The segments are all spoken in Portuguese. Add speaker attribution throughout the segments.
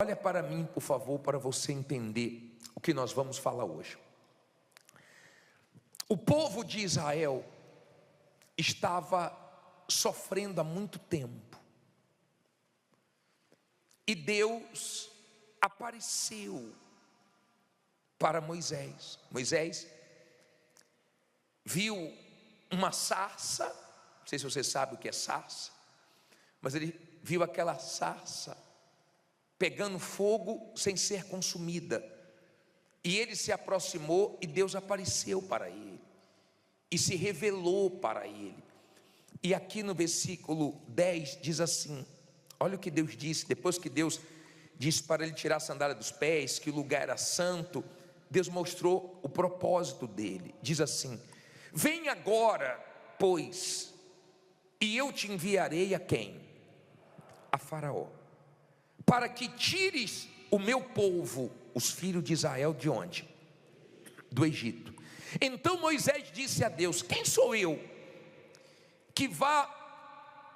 Speaker 1: Olha para mim, por favor, para você entender o que nós vamos falar hoje. O povo de Israel estava sofrendo há muito tempo, e Deus apareceu para Moisés. Moisés viu uma sarça, não sei se você sabe o que é sarça, mas ele viu aquela sarça pegando fogo sem ser consumida, e ele se aproximou e Deus apareceu para ele, e se revelou para ele. E aqui no versículo 10 diz assim, olha o que Deus disse, depois que Deus disse para ele tirar a sandália dos pés, que o lugar era santo, Deus mostrou o propósito dele, diz assim: vem agora, pois, e eu te enviarei a quem? A Faraó, para que tires o meu povo, os filhos de Israel, de onde? Do Egito. Então Moisés disse a Deus: quem sou eu que vá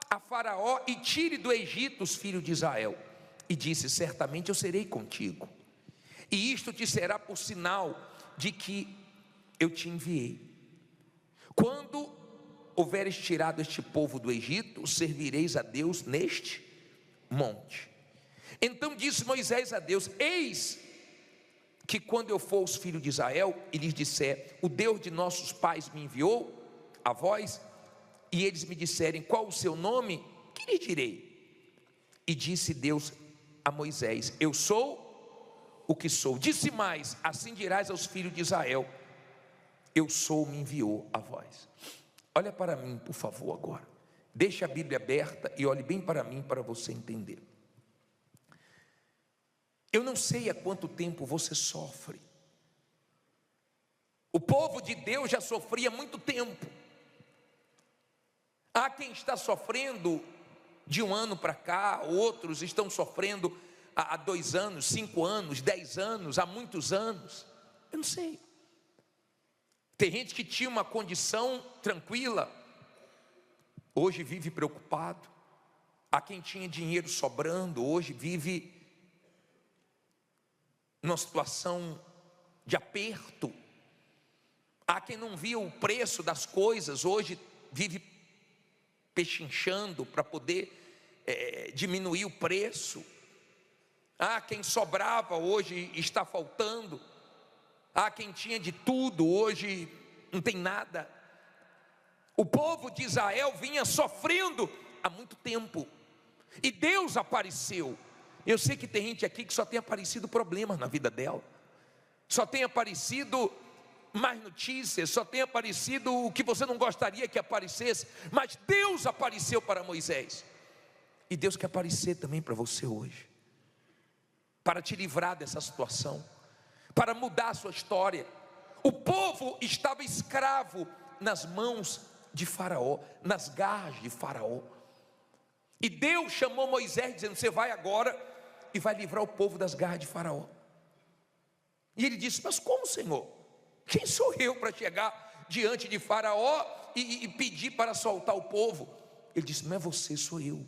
Speaker 1: a Faraó e tire do Egito os filhos de Israel? E disse: certamente eu serei contigo, e isto te será por sinal de que eu te enviei. Quando houveres tirado este povo do Egito, servireis a Deus neste monte. Então disse Moisés a Deus: eis que quando eu for aos filhos de Israel e lhes disser: o Deus de nossos pais me enviou a vós, e eles me disserem: qual o seu nome? Que lhe direi? E disse Deus a Moisés: eu sou o que sou. Disse mais: assim dirás aos filhos de Israel: eu sou, me enviou a vós. Olha para mim, por favor, agora. Deixe a Bíblia aberta e olhe bem para mim, para você entender. Eu não sei há quanto tempo você sofre. O povo de Deus já sofria há muito tempo. Há quem está sofrendo de um ano para cá, outros estão sofrendo há 2 anos, 5 anos, 10 anos, há muitos anos. Eu não sei. Tem gente que tinha uma condição tranquila, hoje vive preocupado. Há quem tinha dinheiro sobrando, hoje vive numa situação de aperto. Há quem não via o preço das coisas, hoje vive pechinchando para poder diminuir o preço. Há quem sobrava, hoje está faltando. Há quem tinha de tudo, hoje não tem nada. O povo de Israel vinha sofrendo há muito tempo, e Deus apareceu. Eu sei que tem gente aqui que só tem aparecido problemas na vida dela, só tem aparecido mais notícias, só tem aparecido o que você não gostaria que aparecesse, mas Deus apareceu para Moisés, e Deus quer aparecer também para você hoje, para te livrar dessa situação, para mudar a sua história. O povo estava escravo nas mãos de Faraó, nas garras de Faraó, e Deus chamou Moisés dizendo: você vai agora e vai livrar o povo das garras de Faraó. E ele disse: mas como, Senhor? Quem sou eu para chegar diante de Faraó e pedir para soltar o povo? Ele disse: não é você, sou eu.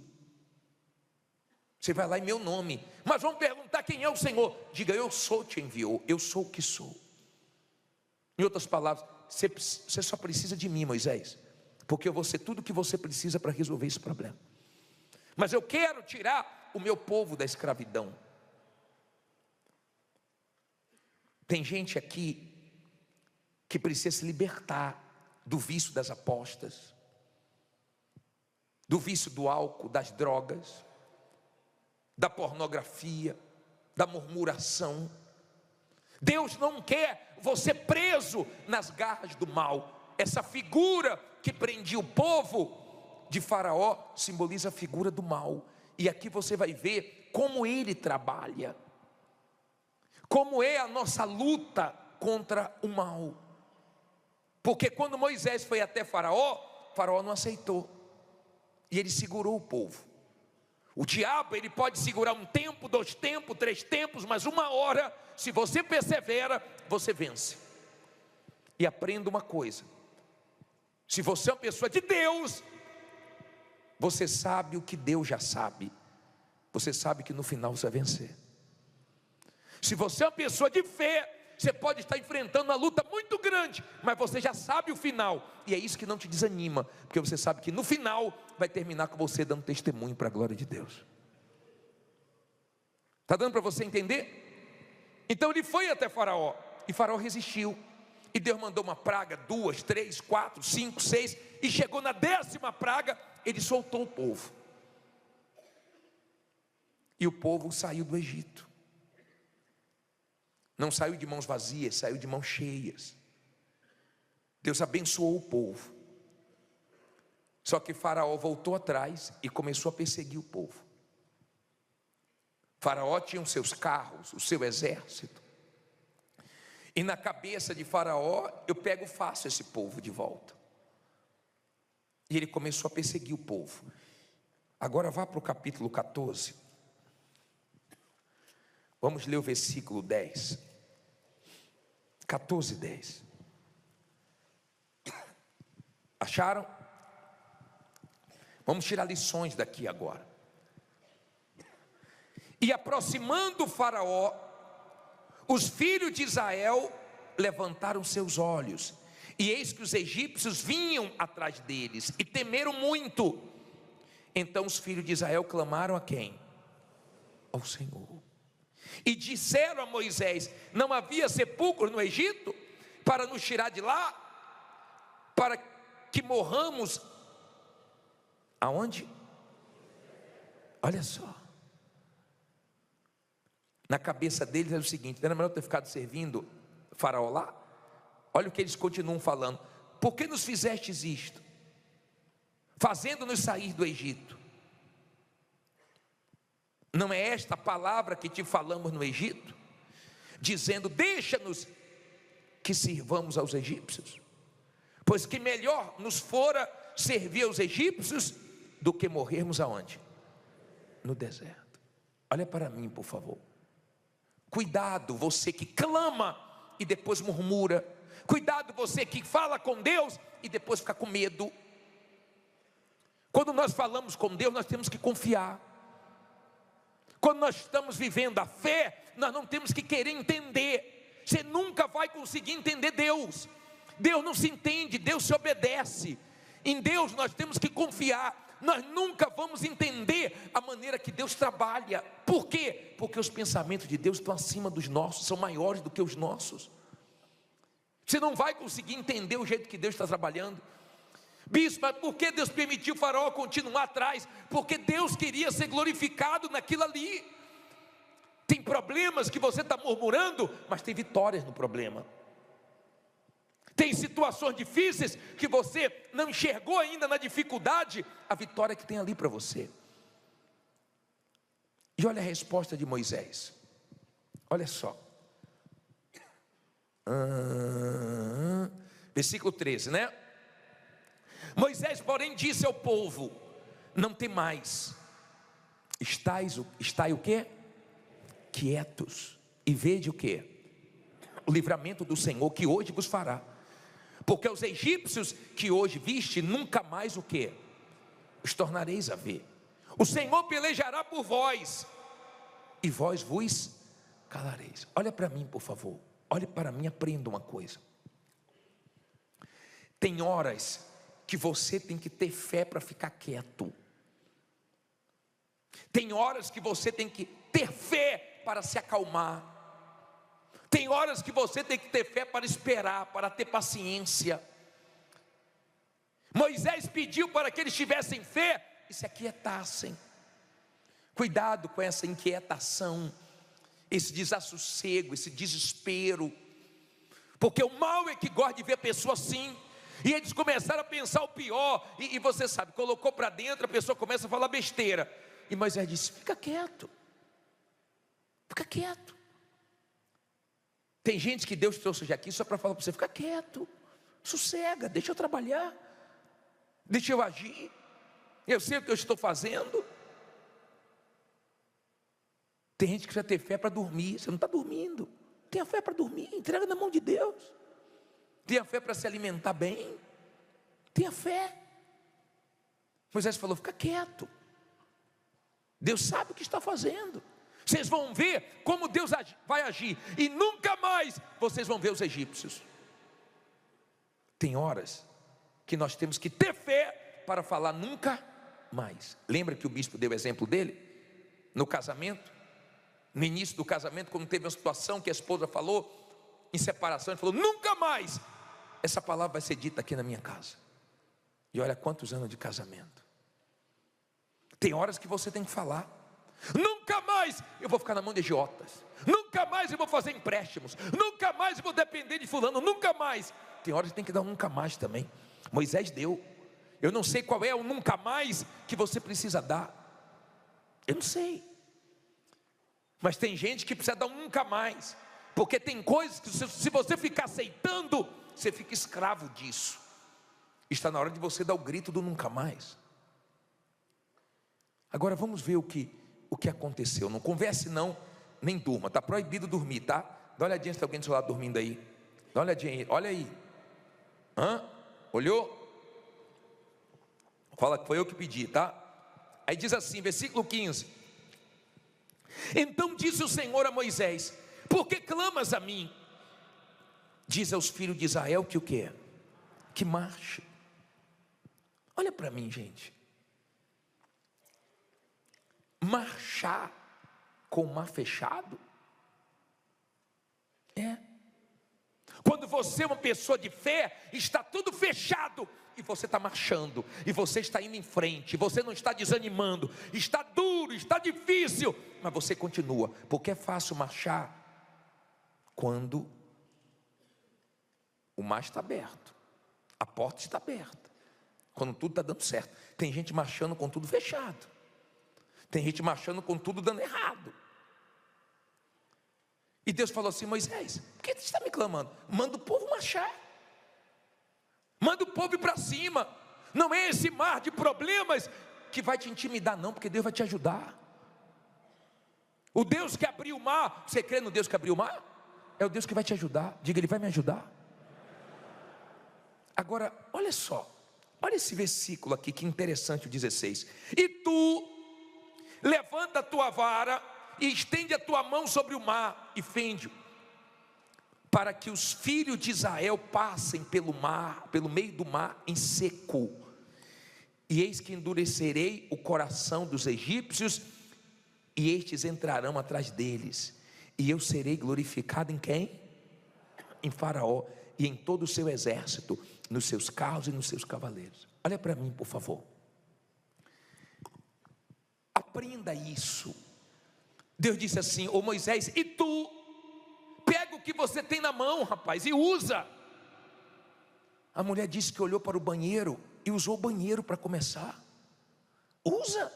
Speaker 1: Você vai lá em meu nome, mas vão perguntar quem é o Senhor. Diga: eu sou, te enviou, eu sou o que sou. Em outras palavras, você só precisa de mim, Moisés, porque eu vou ser tudo o que você precisa para resolver esse problema. Mas eu quero tirar o meu povo da escravidão. Tem gente aqui que precisa se libertar do vício das apostas, do vício do álcool, das drogas, da pornografia, da murmuração. Deus não quer você preso nas garras do mal. Essa figura que prendia o povo de Faraó simboliza a figura do mal. E aqui você vai ver como ele trabalha, como é a nossa luta contra o mal. Porque quando Moisés foi até Faraó, Faraó não aceitou, e ele segurou o povo. O diabo, ele pode segurar 1 tempo, 2 tempos, 3 tempos, mas 1 hora, se você persevera, você vence. E aprenda uma coisa: se você é uma pessoa de Deus, você sabe o que Deus já sabe. Você sabe que no final você vai vencer. Se você é uma pessoa de fé, você pode estar enfrentando uma luta muito grande, mas você já sabe o final, e é isso que não te desanima, porque você sabe que no final vai terminar com você dando testemunho para a glória de Deus. Está dando para você entender? Então ele foi até Faraó, e Faraó resistiu, e Deus mandou uma praga, 2, 3, 4, 5, 6, e chegou na 10ª praga, ele soltou o povo, e o povo saiu do Egito. Não saiu de mãos vazias, saiu de mãos cheias. Deus abençoou o povo. Só que Faraó voltou atrás e começou a perseguir o povo. Faraó tinha os seus carros, o seu exército. E na cabeça de Faraó, eu pego fácil esse povo de volta. E ele começou a perseguir o povo. Agora vá para o capítulo 14. Vamos ler o versículo 10. 14, 10. Acharam? Vamos tirar lições daqui agora. E aproximando o Faraó, os filhos de Israel levantaram seus olhos, e eis que os egípcios vinham atrás deles, e temeram muito. Então os filhos de Israel clamaram a quem? Ao Senhor. E disseram a Moisés: não havia sepulcro no Egito para nos tirar de lá, para que morramos aonde? Olha só, na cabeça deles é o seguinte: não era melhor ter ficado servindo Faraó lá? Olha o que eles continuam falando: por que nos fizestes isto, fazendo-nos sair do Egito? Não é esta a palavra que te falamos no Egito, dizendo: deixa-nos que sirvamos aos egípcios, pois que melhor nos fora servir aos egípcios do que morrermos aonde? No deserto. Olha para mim, por favor. Cuidado você que clama e depois murmura. Cuidado você que fala com Deus e depois fica com medo. Quando nós falamos com Deus, nós temos que confiar. Quando nós estamos vivendo a fé, nós não temos que querer entender. Você nunca vai conseguir entender Deus. Deus não se entende, Deus se obedece. Em Deus nós temos que confiar. Nós nunca vamos entender a maneira que Deus trabalha. Por quê? Porque os pensamentos de Deus estão acima dos nossos, são maiores do que os nossos. Você não vai conseguir entender o jeito que Deus está trabalhando. Bispo, mas por que Deus permitiu o Faraó continuar atrás? Porque Deus queria ser glorificado naquilo ali. Tem problemas que você está murmurando, mas tem vitórias no problema. Tem situações difíceis que você não enxergou ainda na dificuldade, a vitória que tem ali para você. E olha a resposta de Moisés. Olha só. Versículo 13, né? Moisés, porém, disse ao povo: não temais, estai o quê? Quietos, e vede o quê? O livramento do Senhor que hoje vos fará. Porque os egípcios que hoje viste, nunca mais o quê? Os tornareis a ver. O Senhor pelejará por vós, e vós vos calareis. Olha para mim, por favor. Olhe para mim, aprenda uma coisa. Tem horas que você tem que ter fé para ficar quieto. Tem horas que você tem que ter fé para se acalmar. Tem horas que você tem que ter fé para esperar, para ter paciência. Moisés pediu para que eles tivessem fé e se aquietassem. Cuidado com essa inquietação, esse desassossego, esse desespero, porque o mal é que gosta de ver a pessoa assim. E eles começaram a pensar o pior, e você sabe, colocou para dentro, a pessoa começa a falar besteira. E Moisés disse: fica quieto, fica quieto. Tem gente que Deus trouxe já aqui só para falar para você: fica quieto, sossega, deixa eu trabalhar, deixa eu agir, eu sei o que eu estou fazendo. Tem gente que precisa ter fé para dormir, você não está dormindo. Tenha fé para dormir, entrega na mão de Deus. Tenha fé para se alimentar bem. Tenha fé. Moisés falou: fica quieto, Deus sabe o que está fazendo. Vocês vão ver como Deus vai agir, e nunca mais vocês vão ver os egípcios. Tem horas que nós temos que ter fé para falar nunca mais. Lembra que o bispo deu o exemplo dele? No casamento, no início do casamento, quando teve uma situação que a esposa falou, em separação, ele falou: nunca mais essa palavra vai ser dita aqui na minha casa. E olha quantos anos de casamento. Tem horas que você tem que falar: nunca mais eu vou ficar na mão de agiotas, nunca mais eu vou fazer empréstimos, nunca mais eu vou depender de fulano, nunca mais. Tem horas que tem que dar um nunca mais também. Moisés deu. Eu não sei qual é o nunca mais que você precisa dar. Eu não sei. Mas tem gente que precisa dar um nunca mais, porque tem coisas que se você ficar aceitando, você fica escravo disso. Está na hora de você dar o grito do nunca mais. Agora vamos ver o que aconteceu. Não converse não, nem durma. Está proibido dormir, tá? Dá uma olhadinha se tem alguém do seu lado dormindo aí. Dá uma olhadinha aí, olha aí. Olhou? Fala que foi eu que pedi, tá? Aí diz assim, versículo 15: então disse o Senhor a Moisés: por que clamas a mim? Diz aos filhos de Israel que o que? Que marche. Olha para mim, gente. Marchar com o mar fechado? Quando você é uma pessoa de fé, está tudo fechado, e você está marchando, e você está indo em frente, você não está desanimando, está duro, está difícil, mas você continua, porque é fácil marchar quando o mar está aberto, a porta está aberta, quando tudo está dando certo. Tem gente marchando com tudo fechado, tem gente marchando com tudo dando errado. E Deus falou assim: Moisés, por que você está me clamando? Manda o povo marchar, manda o povo ir para cima. Não é esse mar de problemas que vai te intimidar não, porque Deus vai te ajudar. O Deus que abriu o mar, você crê no Deus que abriu o mar? É o Deus que vai te ajudar. Diga, Ele vai me ajudar. Agora, olha só, olha esse versículo aqui, que interessante, o 16: e tu levanta a tua vara e estende a tua mão sobre o mar e fende-o, para que os filhos de Israel passem pelo mar, pelo meio do mar em seco. E eis que endurecerei o coração dos egípcios, e estes entrarão atrás deles, e eu serei glorificado em quem? Em Faraó e em todo o seu exército, nos seus carros e nos seus cavaleiros. Olha para mim, por favor. Aprenda isso. Deus disse assim: ô Moisés, e tu pega o que você tem na mão, rapaz, e usa. A mulher disse que olhou para o banheiro e usou o banheiro para começar. Usa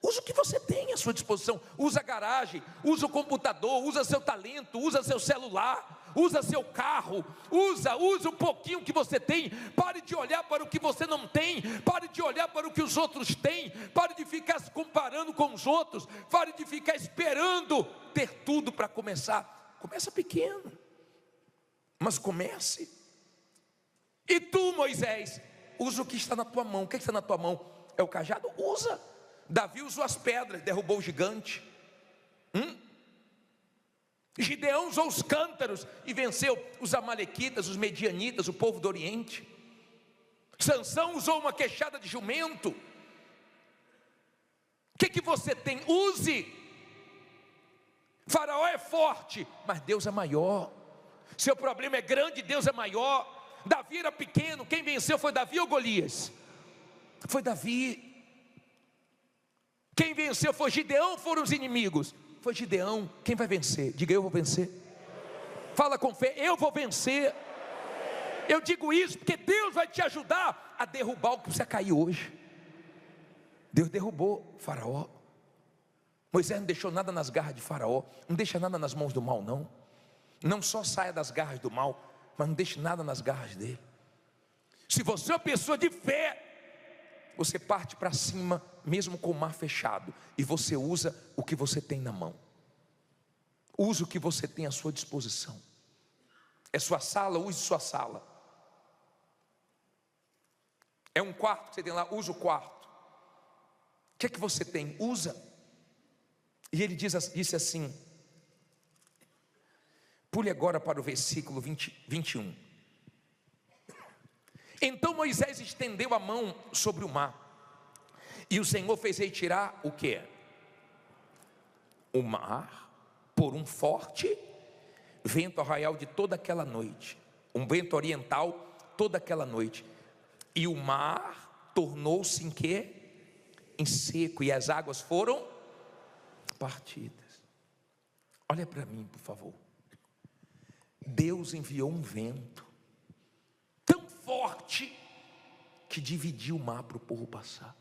Speaker 1: o que você tem à sua disposição. Usa a garagem, usa o computador, usa seu talento, usa seu celular, usa seu carro, usa um pouquinho que você tem. Pare de olhar para o que você não tem, pare de olhar para o que os outros têm, pare de ficar se comparando com os outros, pare de ficar esperando ter tudo para começar. Começa pequeno, mas comece. E tu, Moisés, usa o que está na tua mão. O que está na tua mão? É o cajado? Usa. Davi usou as pedras, derrubou o gigante. Gideão usou os cântaros e venceu os amalequitas, os medianitas, o povo do Oriente. Sansão usou uma queixada de jumento. O que você tem? Use. Faraó é forte, mas Deus é maior. Seu problema é grande, Deus é maior. Davi era pequeno, quem venceu foi Davi ou Golias? Foi Davi. Quem venceu foi Gideão, foram os inimigos? Foi Gideão. Quem vai vencer? Diga, eu vou vencer. Fala com fé, eu vou vencer. Eu digo isso porque Deus vai te ajudar a derrubar o que você caiu hoje. Deus derrubou Faraó. Moisés não deixou nada nas garras de Faraó. Não deixa nada nas mãos do mal, não. Não só saia das garras do mal, mas não deixe nada nas garras dele. Se você é uma pessoa de fé, você parte para cima, mesmo com o mar fechado, e você usa o que você tem na mão. Use o que você tem à sua disposição. É sua sala, use sua sala. É um quarto que você tem lá, use o quarto. O que é que você tem? Usa. E ele disse assim: Pule agora para o versículo 21. Então Moisés estendeu a mão sobre o mar, e o Senhor fez retirar o quê? O mar por um forte vento arraial de toda aquela noite, um vento oriental toda aquela noite, e o mar tornou-se em quê? Em seco, e as águas foram partidas. Olha para mim, por favor. Deus enviou um vento tão forte que dividiu o mar para o povo passar.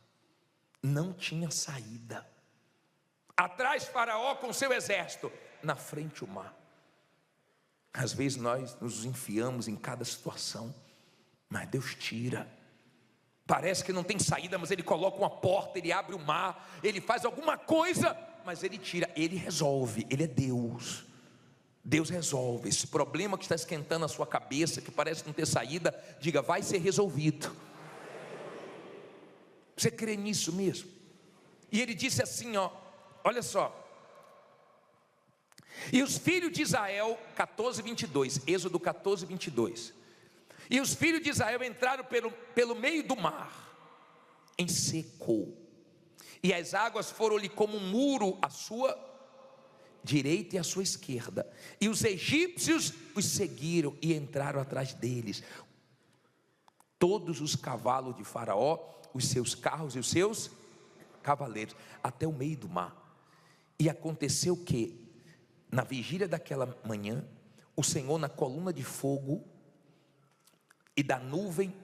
Speaker 1: Não tinha saída. Atrás Faraó com seu exército, na frente o mar. Às vezes nós nos enfiamos em cada situação, mas Deus tira. Parece que não tem saída, mas Ele coloca uma porta, Ele abre o mar, Ele faz alguma coisa, mas Ele tira, Ele resolve. Ele é Deus. Deus resolve. Esse problema que está esquentando a sua cabeça, que parece não ter saída, diga, vai ser resolvido. Você crê nisso mesmo? E Ele disse assim, ó, olha só. E os filhos de Israel, 14:22, Êxodo 14:22. E os filhos de Israel entraram pelo meio do mar, em seco, e as águas foram-lhe como um muro à sua direita e à sua esquerda, e os egípcios os seguiram e entraram atrás deles, todos os cavalos de Faraó, os seus carros e os seus cavaleiros, até o meio do mar. E aconteceu que, na vigília daquela manhã, o Senhor na coluna de fogo e da nuvem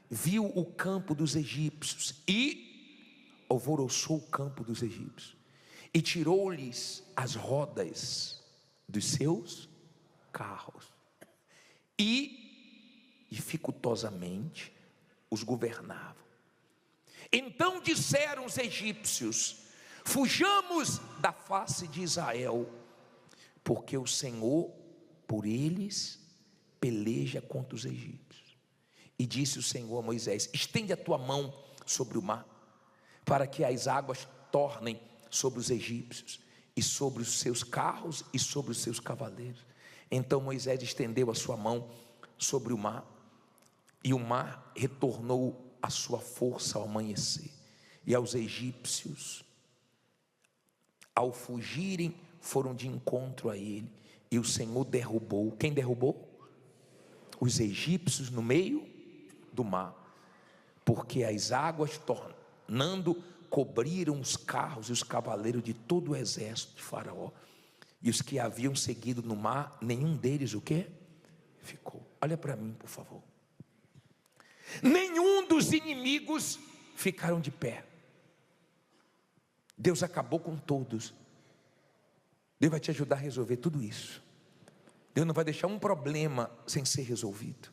Speaker 1: viu o campo dos egípcios e alvoroçou o campo dos egípcios e tirou-lhes as rodas dos seus carros e dificultosamente os governava. Então disseram os egípcios: fujamos da face de Israel, porque o Senhor por eles peleja contra os egípcios. E disse o Senhor a Moisés: estende a tua mão sobre o mar, para que as águas tornem sobre os egípcios, e sobre os seus carros, e sobre os seus cavaleiros. Então Moisés estendeu a sua mão sobre o mar, e o mar retornou a sua força ao amanhecer, e aos egípcios, ao fugirem, foram de encontro a ele, e o Senhor derrubou. Quem derrubou? Os egípcios no meio do mar, porque as águas tornando cobriram os carros e os cavaleiros de todo o exército de Faraó, e os que haviam seguido no mar, nenhum deles o quê? Ficou. Olha para mim, por favor. Nenhum dos inimigos ficaram de pé. Deus acabou com todos. Deus vai te ajudar a resolver tudo isso. Deus não vai deixar um problema sem ser resolvido.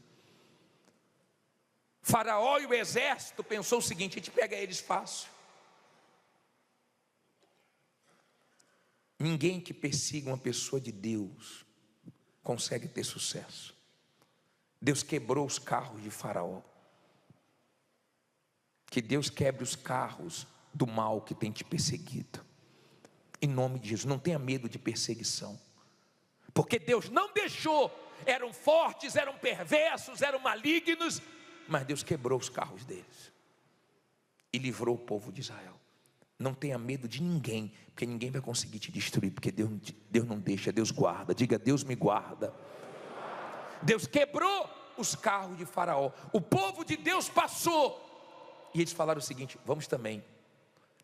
Speaker 1: Faraó e o exército pensou o seguinte: a gente pega eles fácil. Ninguém que persiga uma pessoa de Deus consegue ter sucesso. Deus quebrou os carros de Faraó. Que Deus quebre os carros do mal que tem te perseguido. Em nome de Jesus, não tenha medo de perseguição, porque Deus não deixou. Eram fortes, eram perversos, eram malignos, mas Deus quebrou os carros deles e livrou o povo de Israel. Não tenha medo de ninguém, porque ninguém vai conseguir te destruir, porque Deus não deixa, Deus guarda. Diga: Deus me guarda. Deus quebrou os carros de Faraó. O povo de Deus passou, e eles falaram o seguinte: vamos também.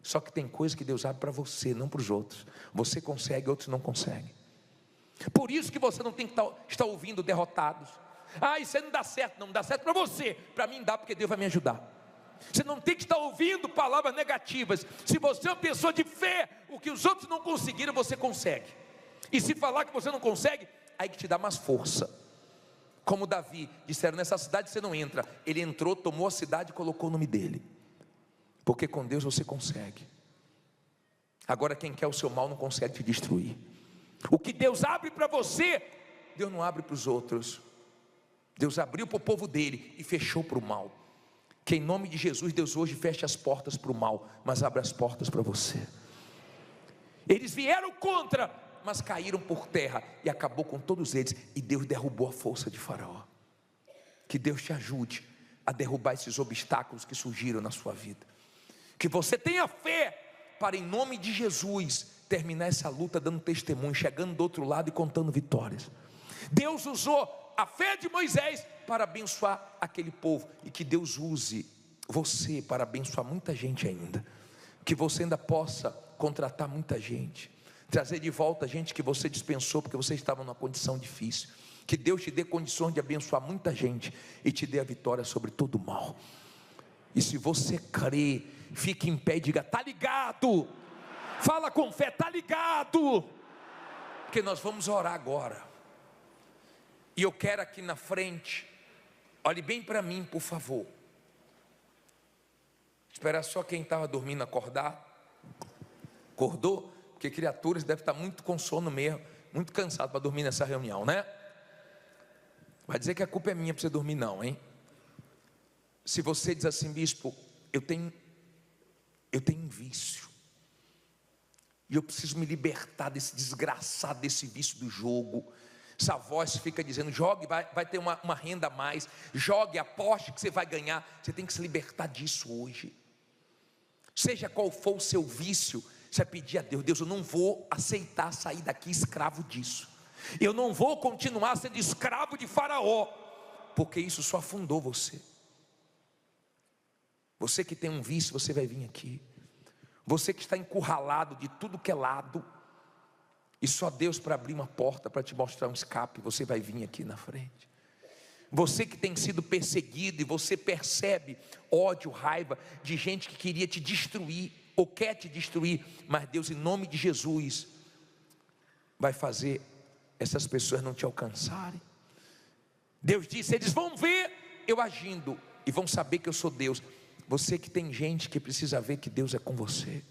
Speaker 1: Só que tem coisa que Deus abre para você, não para os outros. Você consegue, outros não conseguem. Por isso que você não tem que estar ouvindo derrotados. Ah, isso aí não dá certo. Não dá certo para você, para mim dá, porque Deus vai me ajudar. Você não tem que estar ouvindo palavras negativas. Se você é uma pessoa de fé, o que os outros não conseguiram, você consegue. E se falar que você não consegue, aí que te dá mais força. Como Davi, disseram: nessa cidade você não entra. Ele entrou, tomou a cidade e colocou o nome dele. Porque com Deus você consegue. Agora quem quer o seu mal não consegue te destruir. O que Deus abre para você, Deus não abre para os outros. Deus abriu para o povo dele e fechou para o mal. Que em nome de Jesus, Deus hoje feche as portas para o mal, mas abre as portas para você. Eles vieram contra, mas caíram por terra e acabou com todos eles, e Deus derrubou a força de Faraó. Que Deus te ajude a derrubar esses obstáculos que surgiram na sua vida, que você tenha fé para, em nome de Jesus, terminar essa luta dando testemunho, chegando do outro lado e contando vitórias. Deus usou a fé de Moisés para abençoar aquele povo, e que Deus use você para abençoar muita gente ainda, que você ainda possa contratar muita gente, trazer de volta gente que você dispensou porque você estava numa condição difícil. Que Deus te dê condições de abençoar muita gente e te dê a vitória sobre todo o mal. E se você crê, fique em pé e diga: está ligado. Fala com fé: está ligado. Porque nós vamos orar agora. E eu quero aqui na frente, olhe bem para mim, por favor. Esperar só quem estava dormindo acordar. Acordou? Porque criaturas devem estar muito com sono mesmo, muito cansado para dormir nessa reunião, né? Vai dizer que a culpa é minha para você dormir não, hein? Se você diz assim: bispo, eu tenho um vício, e eu preciso me libertar desse desgraçado, desse vício do jogo. Essa voz fica dizendo: jogue, vai ter uma renda a mais, jogue, aposte que você vai ganhar. Você tem que se libertar disso hoje. Seja qual for o seu vício, você vai pedir a Deus: Deus, eu não vou aceitar sair daqui escravo disso. Eu não vou continuar sendo escravo de Faraó, porque isso só afundou você. Você que tem um vício, você vai vir aqui. Você que está encurralado de tudo que é lado, e só Deus para abrir uma porta, para te mostrar um escape, você vai vir aqui na frente. Você que tem sido perseguido, e você percebe ódio, raiva de gente que queria te destruir, ou quer te destruir, mas Deus, em nome de Jesus, vai fazer essas pessoas não te alcançarem. Deus disse: eles vão ver eu agindo, e vão saber que eu sou Deus. Você que tem gente que precisa ver que Deus é com você,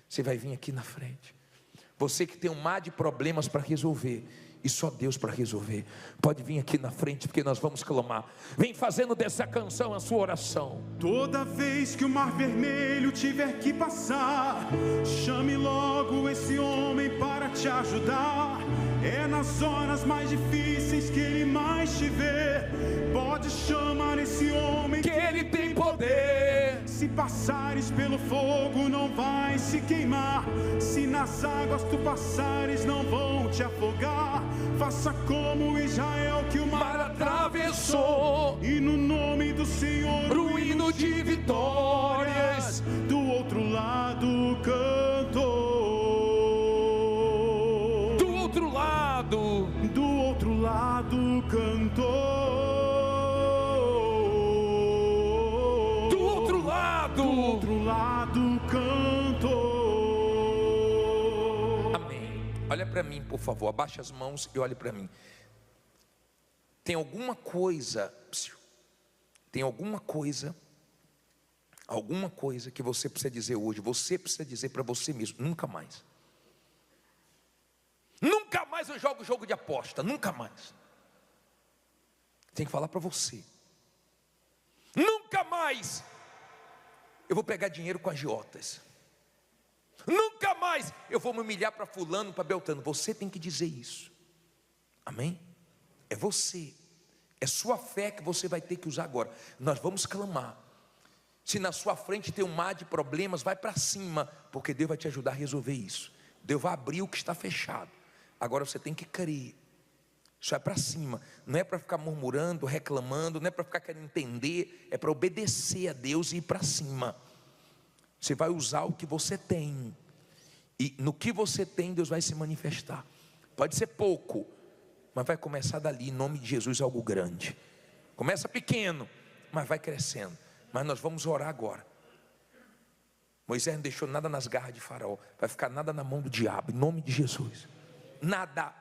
Speaker 1: você vai vir aqui na frente. Você que tem um mar de problemas para resolver, e só Deus para resolver, pode vir aqui na frente, porque nós vamos clamar. Vem fazendo dessa canção a sua oração.
Speaker 2: Toda vez que o mar vermelho tiver que passar, chame logo esse homem para te ajudar. É nas horas mais difíceis que ele mais te vê. Pode chamar esse homem,
Speaker 1: que ele tem poder.
Speaker 2: Se passares pelo fogo, não vai se queimar. Se nas águas tu passares, não vão te afogar. Faça como Israel, que o mar atravessou, e no nome do Senhor
Speaker 1: o hino de vitórias
Speaker 2: do outro lado cantou.
Speaker 1: Do outro lado
Speaker 2: cantou.
Speaker 1: Do outro lado
Speaker 2: cantou.
Speaker 1: Amém. Olha para mim, por favor, abaixa as mãos e olhe para mim. Tem alguma coisa que você precisa dizer hoje. Você precisa dizer para você mesmo: nunca mais. Nunca mais eu jogo jogo de aposta, nunca mais. Tem que falar para você: nunca mais eu vou pegar dinheiro com agiotas. Nunca mais eu vou me humilhar para fulano, para Beltrano. Você tem que dizer isso. Amém? É você, é sua fé que você vai ter que usar agora. Nós vamos clamar. Se na sua frente tem um mar de problemas, vai para cima, porque Deus vai te ajudar a resolver isso. Deus vai abrir o que está fechado. Agora você tem que crer. Isso é para cima. Não é para ficar murmurando, reclamando, não é para ficar querendo entender. É para obedecer a Deus e ir para cima. Você vai usar o que você tem, e no que você tem Deus vai se manifestar. Pode ser pouco, mas vai começar dali, em nome de Jesus, algo grande. Começa pequeno, mas vai crescendo. Mas nós vamos orar agora. Moisés não deixou nada nas garras de Faraó, vai ficar nada na mão do diabo, em nome de Jesus. Nada.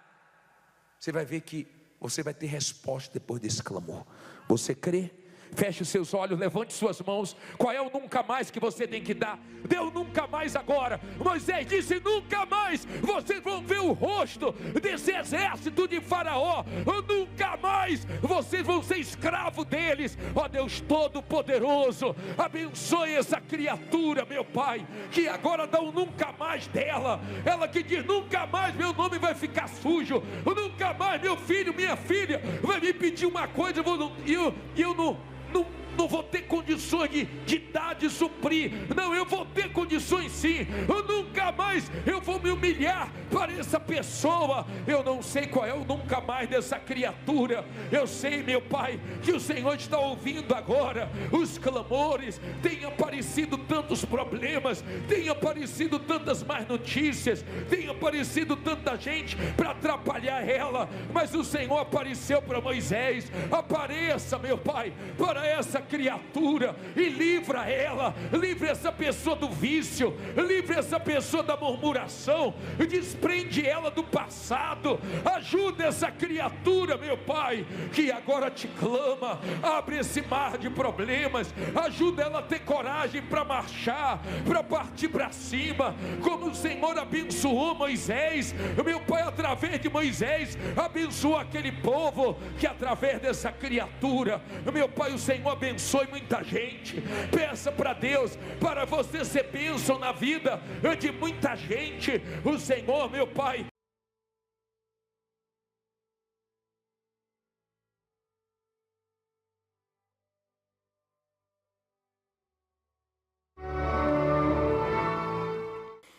Speaker 1: Você vai ver que você vai ter resposta depois desse clamor. Você crê? Feche os seus olhos, levante suas mãos. Qual é o nunca mais que você tem que dar? Dê o nunca mais agora. Moisés disse: nunca mais vocês vão ver o rosto desse exército de Faraó. Nunca mais vocês vão ser escravos deles. Ó Deus Todo-Poderoso, abençoe essa criatura, meu Pai, que agora dá um nunca mais dela. Ela que diz: nunca mais meu nome vai ficar sujo. Nunca mais meu filho, minha filha vai me pedir uma coisa e eu não vou ter condições de dar, de suprir. Não, eu vou ter condições sim. Eu nunca mais eu vou me humilhar para essa pessoa. Eu não sei qual é o nunca mais dessa criatura. Eu sei, meu Pai, que o Senhor está ouvindo agora os clamores. Tem aparecido tantos problemas, tem aparecido tantas más notícias, tem aparecido tanta gente para atrapalhar ela, mas o Senhor apareceu para Moisés. Apareça, meu Pai, para essa criatura e livra ela, livra essa pessoa do vício, livra essa pessoa da murmuração, desprende ela do passado. Ajuda essa criatura, meu Pai, que agora te clama. Abre esse mar de problemas, ajuda ela a ter coragem para marchar, para partir para cima, como o Senhor abençoou Moisés, meu Pai, através de Moisés abençoou aquele povo, que através dessa criatura, meu Pai, o Senhor abençoe muita gente. Peça para Deus, para você ser bênção na vida de muita gente. O Senhor, meu Pai,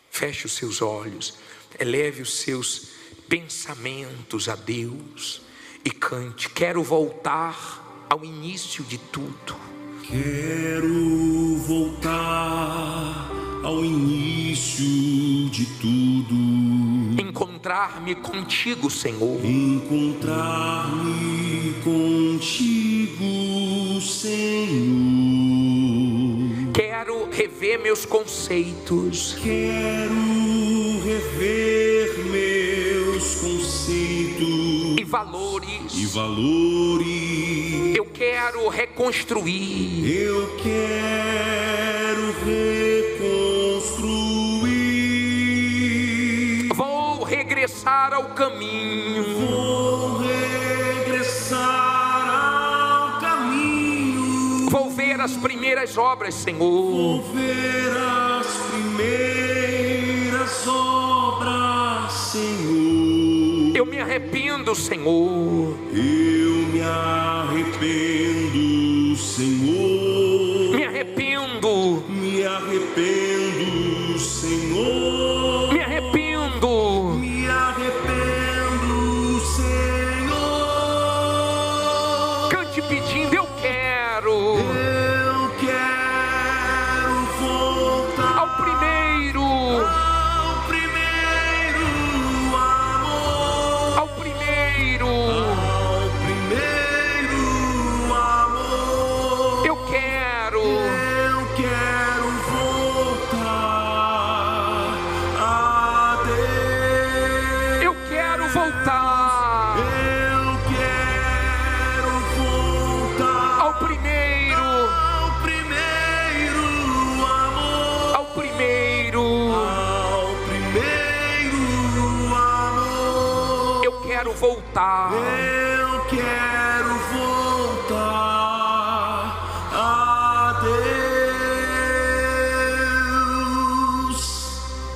Speaker 1: feche os seus olhos, eleve os seus pensamentos a Deus e cante: quero voltar ao início de tudo.
Speaker 2: Quero voltar ao início de tudo.
Speaker 1: Encontrar-me contigo, Senhor.
Speaker 2: Encontrar-me contigo, Senhor.
Speaker 1: Quero rever meus conceitos.
Speaker 2: Quero rever meus conceitos
Speaker 1: e valores. Eu quero reconstruir.
Speaker 2: Eu quero reconstruir.
Speaker 1: Vou regressar ao caminho.
Speaker 2: Vou regressar ao caminho.
Speaker 1: Vou ver as primeiras obras, Senhor.
Speaker 2: Vou ver as primeiras obras, Senhor.
Speaker 1: Eu me arrependo, Senhor.
Speaker 2: Eu me arrependo, Senhor.
Speaker 1: Me arrependo.
Speaker 2: Me arrependo, Senhor.
Speaker 1: Me arrependo.
Speaker 2: Me arrependo, Senhor.
Speaker 1: Cante pedindo: eu quero.
Speaker 2: Eu quero voltar
Speaker 1: ao primeiro.
Speaker 2: Ao primeiro amor.
Speaker 1: Ao primeiro.
Speaker 2: Ao primeiro amor.
Speaker 1: Eu quero.
Speaker 2: Eu quero voltar a Deus.
Speaker 1: Eu quero voltar
Speaker 2: Eu quero voltar
Speaker 1: ao primeiro.
Speaker 2: ao primeiro amor.
Speaker 1: Ao primeiro.
Speaker 2: Ao primeiro amor.
Speaker 1: Eu quero voltar.
Speaker 2: Eu quero voltar a Deus.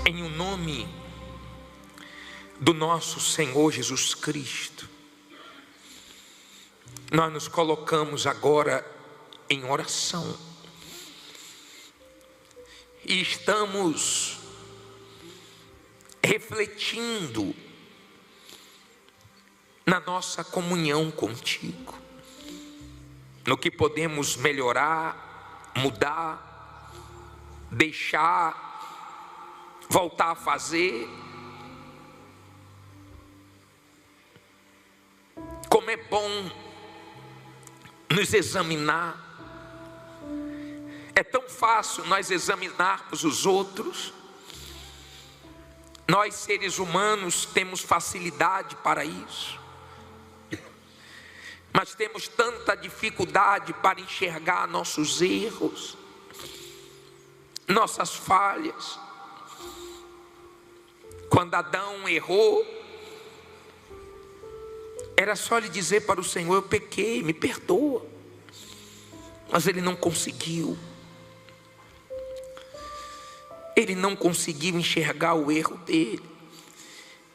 Speaker 1: Em o nome do nosso Senhor Jesus Cristo, nós nos colocamos agora em oração e estamos refletindo na nossa comunhão contigo, no que podemos melhorar, mudar, deixar, voltar a fazer. Como é bom nos examinar. É tão fácil nós examinarmos os outros. Nós, seres humanos, temos facilidade para isso. mas temos tanta dificuldade para enxergar nossos erros, nossas falhas. Quando Adão errou, era só ele dizer para o Senhor: eu pequei, me perdoa. Mas ele não conseguiu. Ele não conseguiu enxergar o erro dele.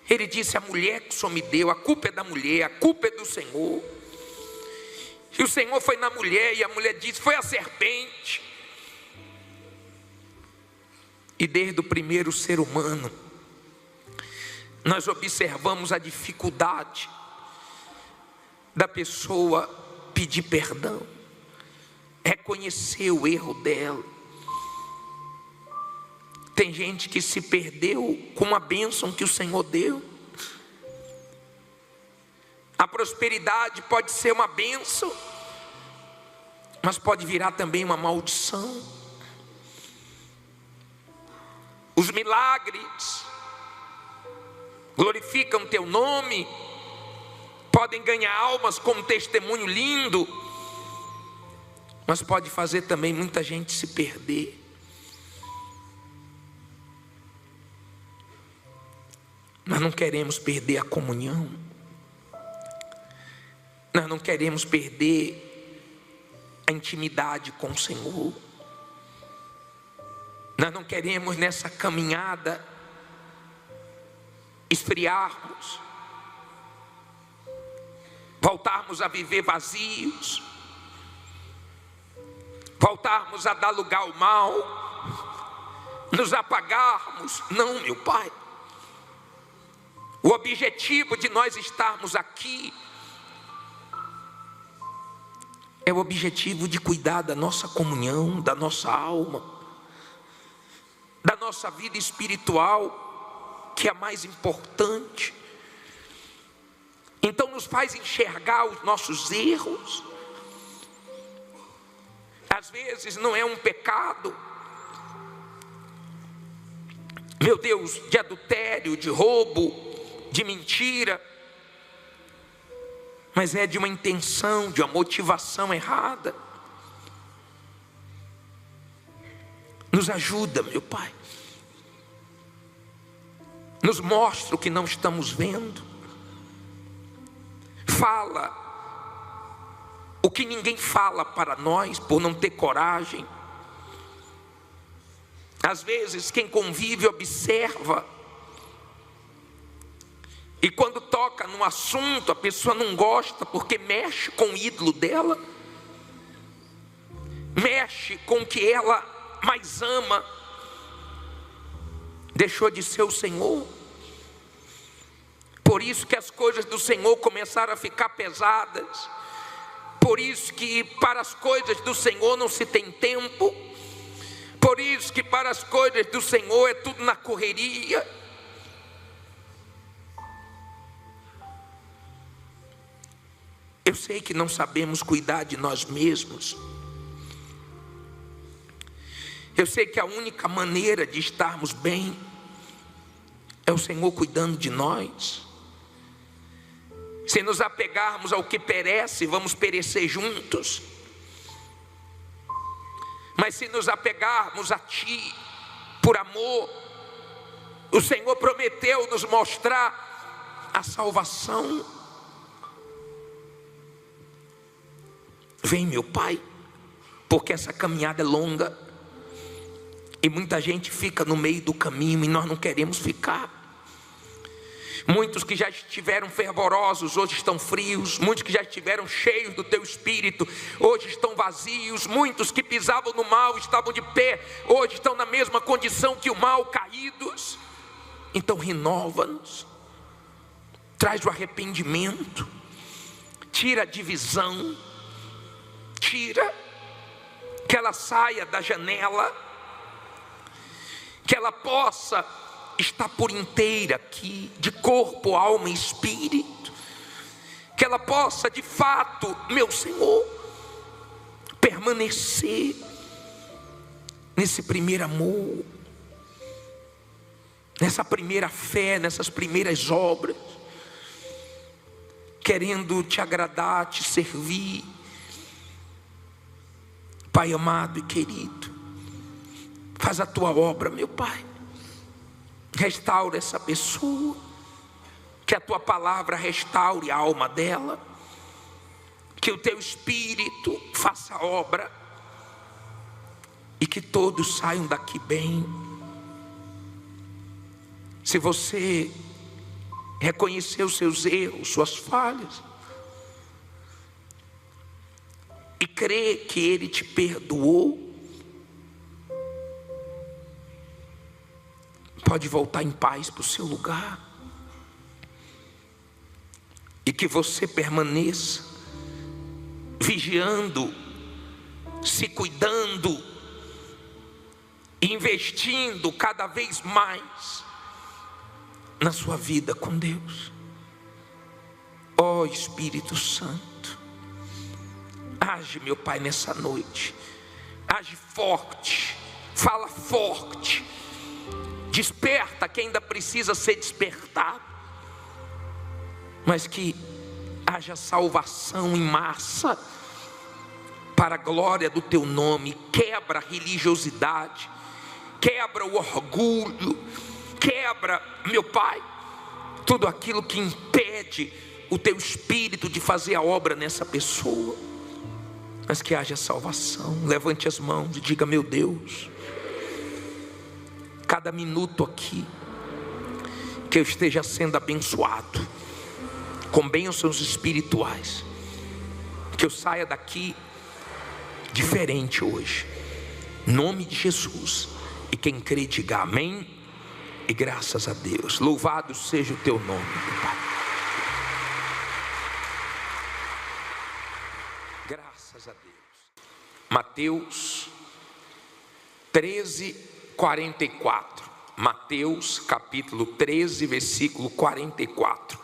Speaker 1: Ele disse: a mulher que o Senhor me deu, a culpa é da mulher, a culpa é do Senhor. E o Senhor foi na mulher, e a mulher disse: foi a serpente. E desde o primeiro ser humano, nós observamos a dificuldade da pessoa pedir perdão, reconhecer o erro dela. Tem gente que se perdeu com uma bênção que o Senhor deu. A prosperidade pode ser uma bênção, mas pode virar também uma maldição. Os milagres glorificam teu nome, podem ganhar almas com um testemunho lindo, mas pode fazer também muita gente se perder. Nós não queremos perder a comunhão, nós não queremos perder a intimidade com o Senhor, nós não queremos nessa caminhada esfriarmos, voltarmos a viver vazios, voltarmos a dar lugar ao mal, nos apagarmos. Não, meu Pai. O objetivo de nós estarmos aqui é o objetivo de cuidar da nossa comunhão, da nossa alma, da nossa vida espiritual, que é a mais importante. Então nos faz enxergar os nossos erros. Às vezes não é um pecado, meu Deus, de adultério, de roubo, de mentira, mas é de uma intenção, de uma motivação errada. Nos ajuda, meu Pai. Nos mostra o que não estamos vendo. Fala o que ninguém fala para nós, por não ter coragem. Às vezes quem convive observa, e quando toca num assunto a pessoa não gosta, porque mexe com o ídolo dela, mexe com o que ela mais ama. Deixou de ser o Senhor. Por isso que as coisas do Senhor começaram a ficar pesadas. Por isso que para as coisas do Senhor não se tem tempo. Por isso que para as coisas do Senhor é tudo na correria. Eu sei que não sabemos cuidar de nós mesmos. Eu sei que a única maneira de estarmos bem é o Senhor cuidando de nós. Se nos apegarmos ao que perece, vamos perecer juntos. Mas se nos apegarmos a Ti, por amor, o Senhor prometeu nos mostrar a salvação. Vem, meu Pai, porque essa caminhada é longa, e muita gente fica no meio do caminho, e nós não queremos ficar. Muitos que já estiveram fervorosos, hoje estão frios. Muitos que já estiveram cheios do Teu Espírito, hoje estão vazios. Muitos que pisavam no mal, estavam de pé, hoje estão na mesma condição que o mal, caídos. Então renova-nos, traz o arrependimento, tira a divisão, tira, que ela saia da janela, que ela possa estar por inteira aqui, de corpo, alma e espírito, que ela possa de fato, meu Senhor, permanecer nesse primeiro amor, nessa primeira fé, nessas primeiras obras, querendo te agradar, te servir. Pai amado e querido, faz a tua obra, meu Pai. Restaura essa pessoa, que a tua palavra restaure a alma dela, que o teu Espírito faça a obra e que todos saiam daqui bem. Se você reconhecer os seus erros, suas falhas, e crer que Ele te perdoou, pode voltar em paz para o seu lugar. E que você permaneça vigiando, se cuidando, investindo cada vez mais na sua vida com Deus. Ó Espírito Santo, age, meu Pai, nessa noite. Age forte, fala forte, desperta quem ainda precisa ser despertado, mas que haja salvação em massa para a glória do teu nome. Quebra a religiosidade, quebra o orgulho, quebra, meu Pai, tudo aquilo que impede o teu Espírito de fazer a obra nessa pessoa, mas que haja salvação. Levante as mãos e diga: meu Deus, cada minuto aqui, que eu esteja sendo abençoado com bênçãos espirituais, que eu saia daqui diferente hoje, em nome de Jesus. E quem crê diga amém e graças a Deus. Louvado seja o teu nome, meu Pai. Graças a Deus. Mateus 13:44. Mateus capítulo 13, versículo 44.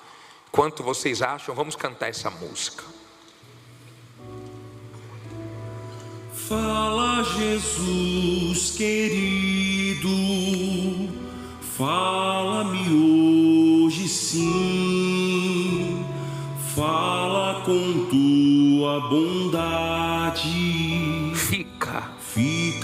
Speaker 1: Quanto vocês acham? Vamos cantar essa música.
Speaker 2: Fala, Jesus querido, fala-me hoje sim, fala com tua bondade, fica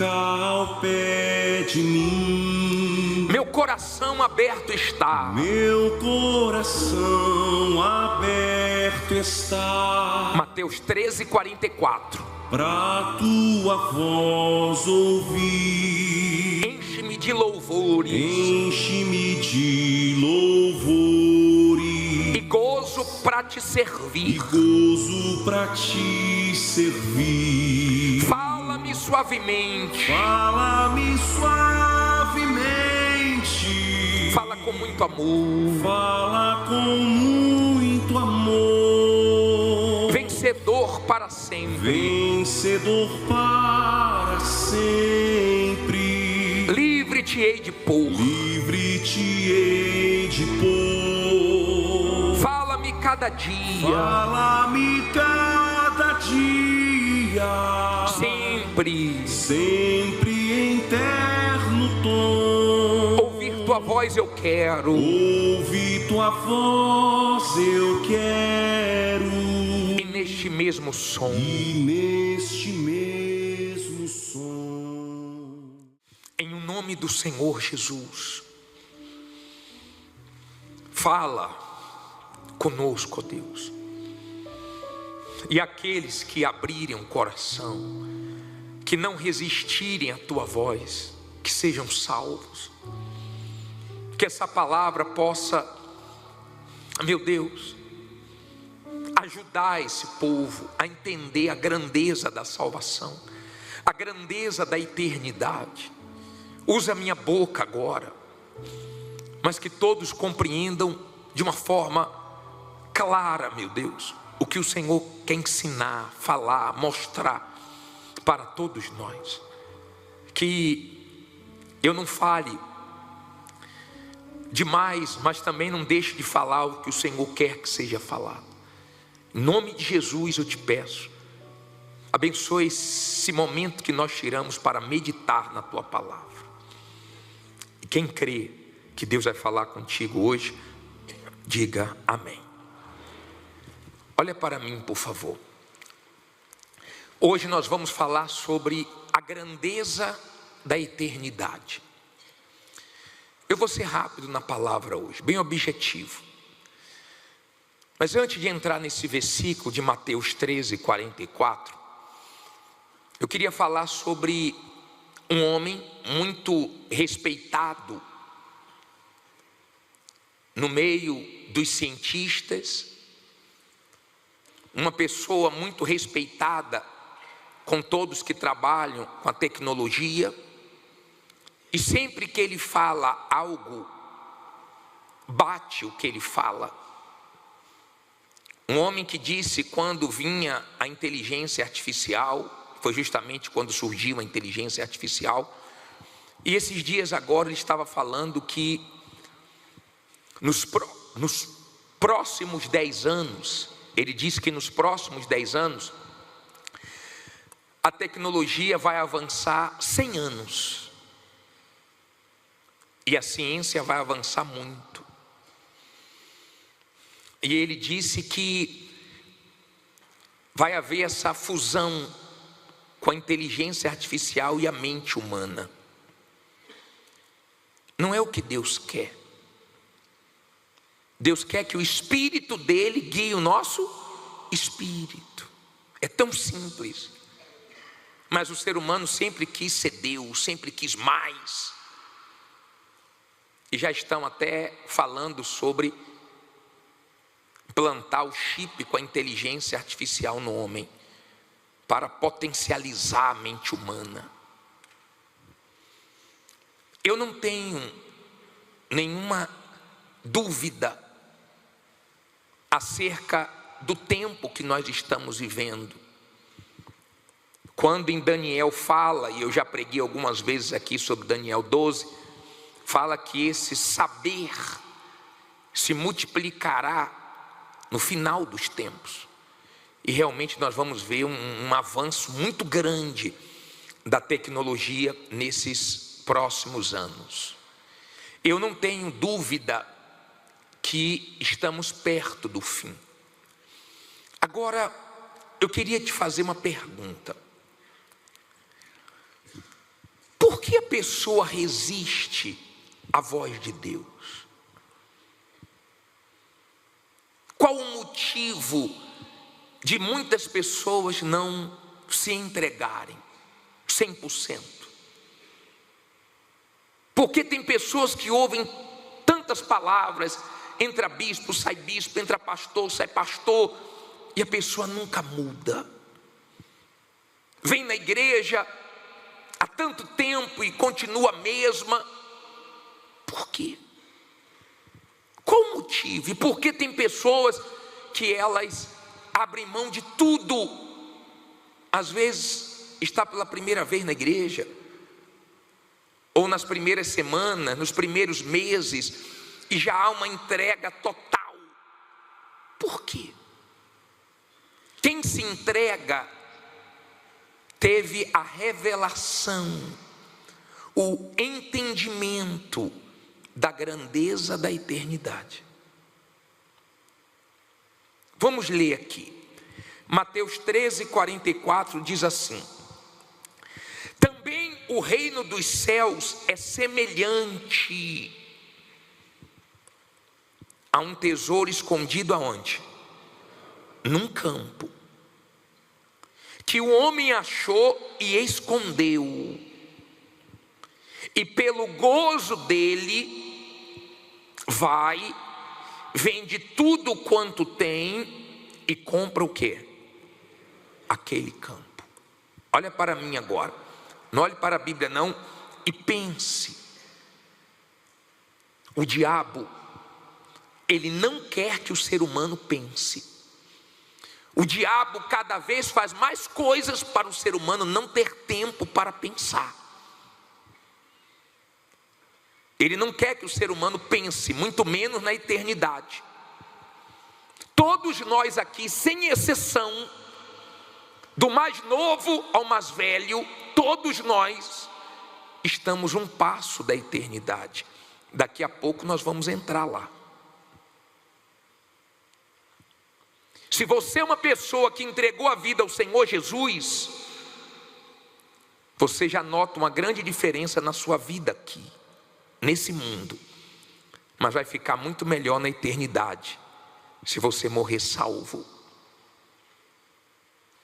Speaker 2: ao pé de mim.
Speaker 1: Meu coração aberto está,
Speaker 2: meu coração aberto está.
Speaker 1: Mateus 13:44.
Speaker 2: Pra tua voz ouvir,
Speaker 1: enche-me de louvores,
Speaker 2: enche-me de louvores,
Speaker 1: e gozo para te servir,
Speaker 2: e gozo para te servir.
Speaker 1: Fala-me suavemente,
Speaker 2: fala-me suavemente,
Speaker 1: fala com muito amor,
Speaker 2: fala com muito amor.
Speaker 1: Vencedor para sempre,
Speaker 2: vencedor para sempre.
Speaker 1: Livre te hei de pôr,
Speaker 2: livre te hei de pôr.
Speaker 1: Fala-me cada dia,
Speaker 2: fala-me cada dia.
Speaker 1: Sempre,
Speaker 2: sempre em terno tom.
Speaker 1: Ouvir tua voz eu quero,
Speaker 2: ouvir tua voz eu quero.
Speaker 1: Neste mesmo som,
Speaker 2: e neste mesmo som,
Speaker 1: em o nome do Senhor Jesus, fala conosco, ó Deus, e aqueles que abrirem o coração, que não resistirem à tua voz, que sejam salvos, que essa palavra possa, meu Deus, ajudar esse povo a entender a grandeza da salvação, a grandeza da eternidade. Usa a minha boca agora, mas que todos compreendam de uma forma clara, meu Deus, o que o Senhor quer ensinar, falar, mostrar para todos nós. Que eu não fale demais, mas também não deixe de falar o que o Senhor quer que seja falado. Em nome de Jesus eu te peço, abençoe esse momento que nós tiramos para meditar na tua palavra. E quem crê que Deus vai falar contigo hoje, diga amém. olha para mim, por favor. Hoje nós vamos falar sobre a grandeza da eternidade. Eu vou ser rápido na palavra hoje, bem objetivo. Mas antes de entrar nesse versículo de Mateus 13, 44, eu queria falar sobre um homem muito respeitado no meio dos cientistas, uma pessoa muito respeitada com todos que trabalham com a tecnologia, e sempre que ele fala algo, bate o que ele fala. Um homem que disse quando vinha a inteligência artificial, foi justamente quando surgiu a inteligência artificial, e esses dias agora ele estava falando que nos próximos 10 anos, ele disse que nos próximos 10 anos, a tecnologia vai avançar 100 anos, e a ciência vai avançar muito. E ele disse que vai haver essa fusão com a inteligência artificial e a mente humana. Não é o que Deus quer. Deus quer que o Espírito dele guie o nosso espírito. É tão simples. Mas o ser humano sempre quis ser Deus, sempre quis mais. E já estão até falando sobre plantar o chip com a inteligência artificial no homem, para potencializar a mente humana. Eu não tenho nenhuma dúvida acerca do tempo que nós estamos vivendo. Quando em Daniel fala, e eu já preguei algumas vezes aqui sobre Daniel 12, fala que esse saber se multiplicará no final dos tempos. E realmente nós vamos ver um avanço muito grande da tecnologia nesses próximos anos. Eu não tenho dúvida que estamos perto do fim. Agora, eu queria te fazer uma pergunta. Por que a pessoa resiste à voz de Deus? Qual o motivo de muitas pessoas não se entregarem 100%? Porque tem pessoas que ouvem tantas palavras, entra bispo, sai bispo, entra pastor, sai pastor, e a pessoa nunca muda. Vem na igreja há tanto tempo e continua a mesma. Por quê? Qual o motivo? E por que tem pessoas que elas abrem mão de tudo? Às vezes está pela primeira vez na igreja, ou nas primeiras semanas, nos primeiros meses, e já há uma entrega total. Por quê? Quem se entrega teve a revelação, o entendimento da grandeza da eternidade. Vamos ler aqui. Mateus 13, 44 diz assim: também o reino dos céus é semelhante a um tesouro escondido aonde? Num campo, que o homem achou e escondeu, e pelo gozo dele vai, vende tudo quanto tem e compra o quê? Aquele campo. Olha para mim agora, não olhe para a Bíblia não, e pense. O diabo, ele não quer que o ser humano pense. O diabo cada vez faz mais coisas para o ser humano não ter tempo para pensar. Ele não quer que o ser humano pense, muito menos na eternidade. Todos nós aqui, sem exceção, do mais novo ao mais velho, todos nós estamos um passo da eternidade. Daqui a pouco nós vamos entrar lá. Se você é uma pessoa que entregou a vida ao Senhor Jesus, você já nota uma grande diferença na sua vida aqui, nesse mundo. Mas vai ficar muito melhor na eternidade, se você morrer salvo.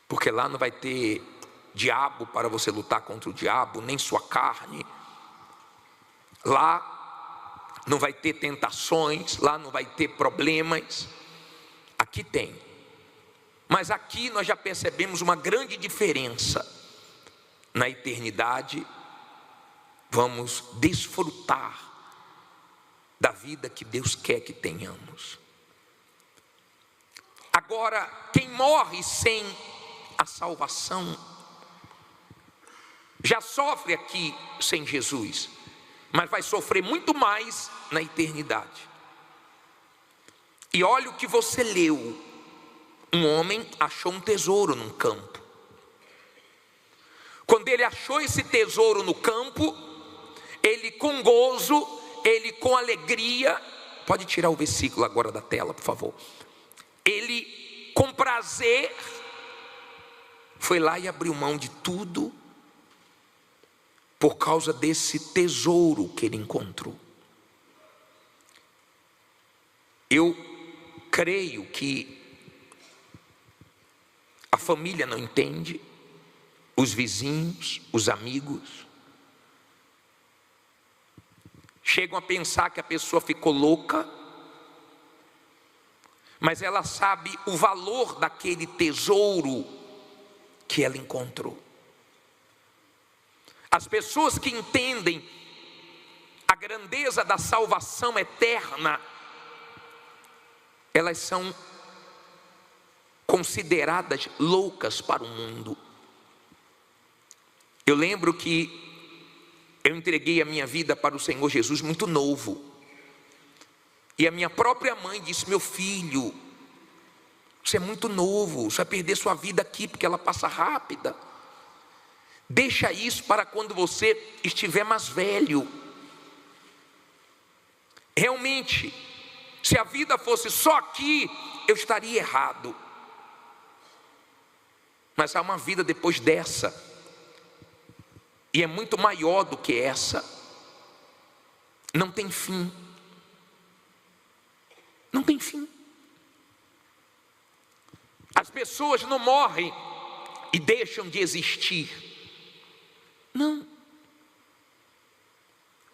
Speaker 1: Porque lá não vai ter diabo para você lutar contra o diabo, nem sua carne. Lá não vai ter tentações, lá não vai ter problemas. Aqui tem. Mas aqui nós já percebemos uma grande diferença. Na eternidade, vamos desfrutar da vida que Deus quer que tenhamos. Agora, quem morre sem a salvação, já sofre aqui sem Jesus, mas vai sofrer muito mais na eternidade. E olha o que você leu. Um homem achou um tesouro num campo. Quando ele achou esse tesouro no campo, ele com gozo, ele com alegria, pode tirar o versículo agora da tela, por favor. Ele com prazer foi lá e abriu mão de tudo por causa desse tesouro que ele encontrou. Eu creio que a família não entende, os vizinhos, os amigos, chegam a pensar que a pessoa ficou louca, mas ela sabe o valor daquele tesouro que ela encontrou. As pessoas que entendem a grandeza da salvação eterna, elas são consideradas loucas para o mundo. Eu lembro que eu entreguei a minha vida para o Senhor Jesus muito novo. E a minha própria mãe disse: meu filho, você é muito novo, você vai perder sua vida aqui porque ela passa rápida. Deixa isso para quando você estiver mais velho. Realmente, se a vida fosse só aqui, eu estaria errado. Mas há uma vida depois dessa, e é muito maior do que essa. Não tem fim. Não tem fim. As pessoas não morrem e deixam de existir. Não.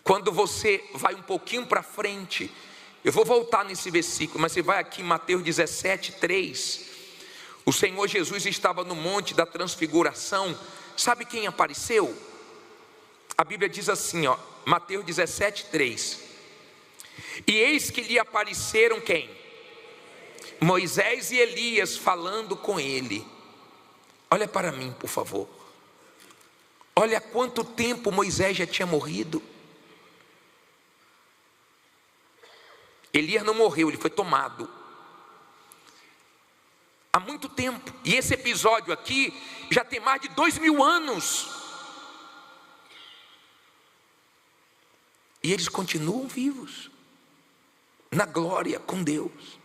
Speaker 1: Quando você vai um pouquinho para frente, eu vou voltar nesse versículo, mas você vai aqui em Mateus 17:3. O Senhor Jesus estava no monte da transfiguração. Sabe quem apareceu? A Bíblia diz assim, ó, Mateus 17:3. E eis que lhe apareceram quem? Moisés e Elias falando com ele. Olha para mim, por favor. Olha quanto tempo Moisés já tinha morrido. Elias não morreu, ele foi tomado. Há muito tempo. E esse episódio aqui já tem mais de 2000 anos. E eles continuam vivos, na glória com Deus.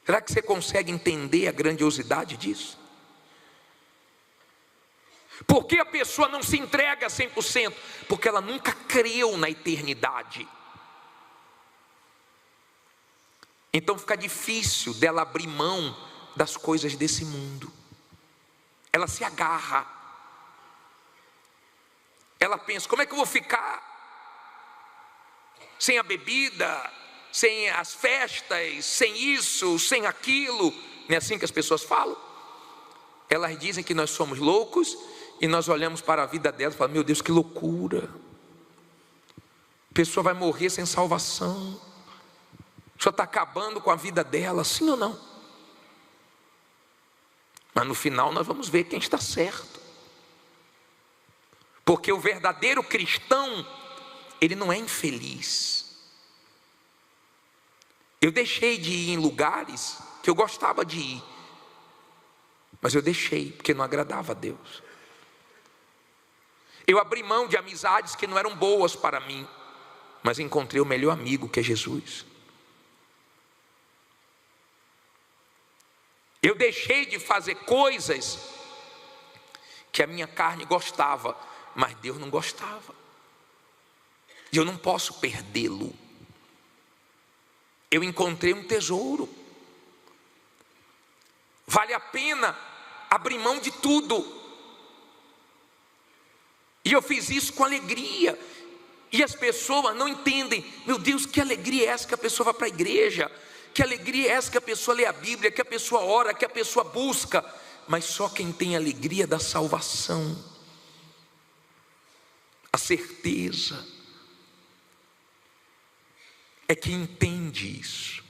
Speaker 1: Será que você consegue entender a grandiosidade disso? Por que a pessoa não se entrega 100%? Porque ela nunca creu na eternidade. Então fica difícil dela abrir mão das coisas desse mundo. Ela se agarra. Ela pensa: como é que eu vou ficar sem a bebida, sem as festas, sem isso, sem aquilo? Não é assim que as pessoas falam? Elas dizem que nós somos loucos e nós olhamos para a vida delas e falamos: meu Deus, que loucura. A pessoa vai morrer sem salvação. O Senhor está acabando com a vida dela, sim ou não? Mas no final nós vamos ver quem está certo. Porque o verdadeiro cristão, ele não é infeliz. Eu deixei de ir em lugares que eu gostava de ir, mas eu deixei porque não agradava a Deus. Eu abri mão de amizades que não eram boas para mim, mas encontrei o melhor amigo, que é Jesus. Eu deixei de fazer coisas que a minha carne gostava, mas Deus não gostava. E eu não posso perdê-lo. Eu encontrei um tesouro. Vale a pena abrir mão de tudo. E eu fiz isso com alegria. E as pessoas não entendem. Meu Deus, que alegria é essa que a pessoa vai para a igreja? Que alegria é essa que a pessoa lê a Bíblia, que a pessoa ora, que a pessoa busca? Mas só quem tem a alegria da salvação, a certeza, é que entende isso.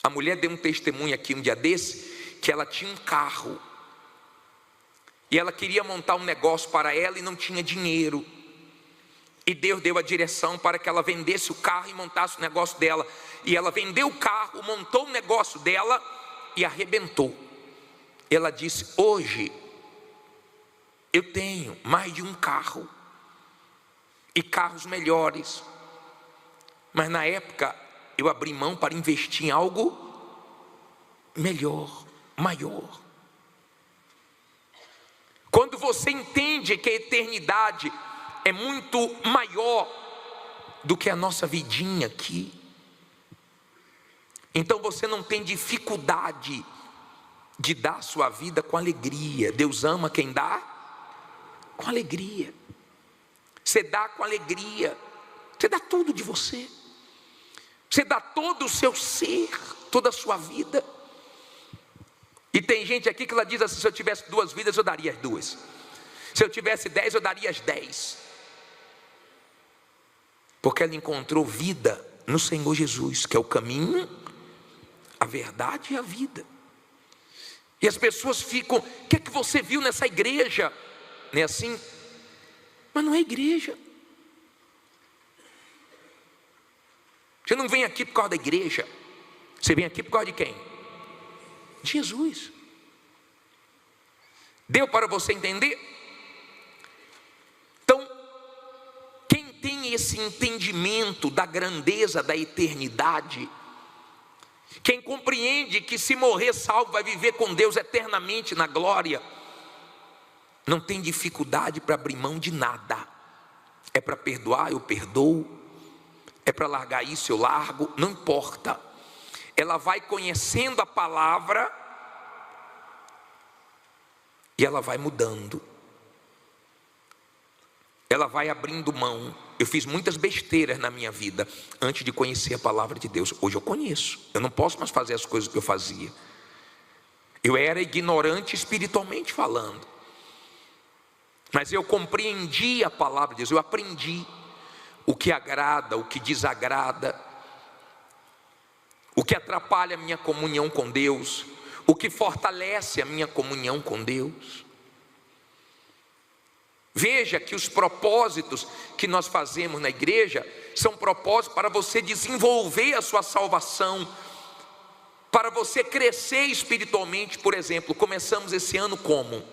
Speaker 1: A mulher deu um testemunho aqui um dia desse, que ela tinha um carro, e ela queria montar um negócio para ela e não tinha dinheiro, e Deus deu a direção para que ela vendesse o carro e montasse o negócio dela, e ela vendeu o carro, montou o negócio dela e arrebentou. Ela disse: hoje eu tenho mais de um carro, e carros melhores, mas na época eu abri mão para investir em algo melhor, maior. Quando você entende que a eternidade é muito maior do que a nossa vidinha aqui, então você não tem dificuldade de dar a sua vida com alegria. Deus ama quem dá com alegria. Você dá com alegria, você dá tudo de você, você dá todo o seu ser, toda a sua vida. E tem gente aqui que ela diz assim: se eu tivesse 2 vidas eu daria as 2, se eu tivesse 10 eu daria as 10, porque ela encontrou vida no Senhor Jesus, que é o caminho, a verdade e a vida. E as pessoas ficam: o que é que você viu nessa igreja? Não é assim? Mas não é igreja. Você não vem aqui por causa da igreja, você vem aqui por causa de quem? De Jesus. Deu para você entender? Então, quem tem esse entendimento da grandeza da eternidade, quem compreende que se morrer salvo vai viver com Deus eternamente na glória, não tem dificuldade para abrir mão de nada. É para perdoar, eu perdoo. É para largar isso, eu largo. Não importa. Ela vai conhecendo a palavra e ela vai mudando. Ela vai abrindo mão. Eu fiz muitas besteiras na minha vida antes de conhecer a palavra de Deus. Hoje eu conheço. Eu não posso mais fazer as coisas que eu fazia. Eu era ignorante espiritualmente falando, mas eu compreendi a palavra de Deus. Eu aprendi o que agrada, o que desagrada, o que atrapalha a minha comunhão com Deus, o que fortalece a minha comunhão com Deus. Veja que os propósitos que nós fazemos na igreja são propósitos para você desenvolver a sua salvação, para você crescer espiritualmente. Por exemplo, começamos esse ano como?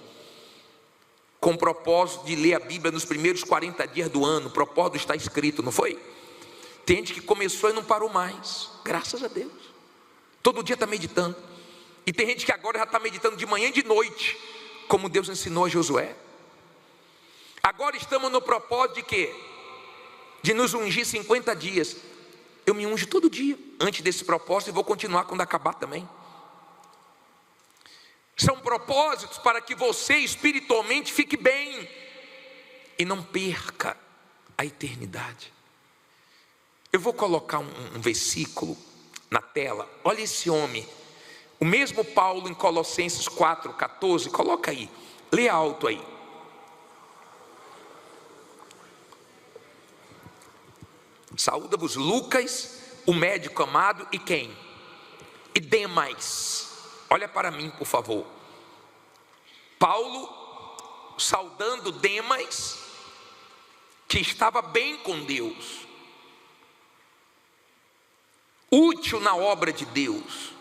Speaker 1: Com o propósito de ler a Bíblia nos primeiros 40 dias do ano. O propósito está escrito, não foi? Tem gente que começou e não parou mais, graças a Deus. Todo dia está meditando. E tem gente que agora já está meditando de manhã e de noite, como Deus ensinou a Josué. Agora estamos no propósito de quê? De nos ungir 50 dias. Eu me unjo todo dia antes desse propósito e vou continuar quando acabar também. São propósitos para que você espiritualmente fique bem e não perca a eternidade. Eu vou colocar um versículo na tela. Olha esse homem, o mesmo Paulo em Colossenses 4,14. Coloca aí, lê alto aí. Saúda-vos Lucas, o médico amado, e quem? E Demas. Olha para mim, por favor. Paulo saudando Demas, que estava bem com Deus, útil na obra de Deus,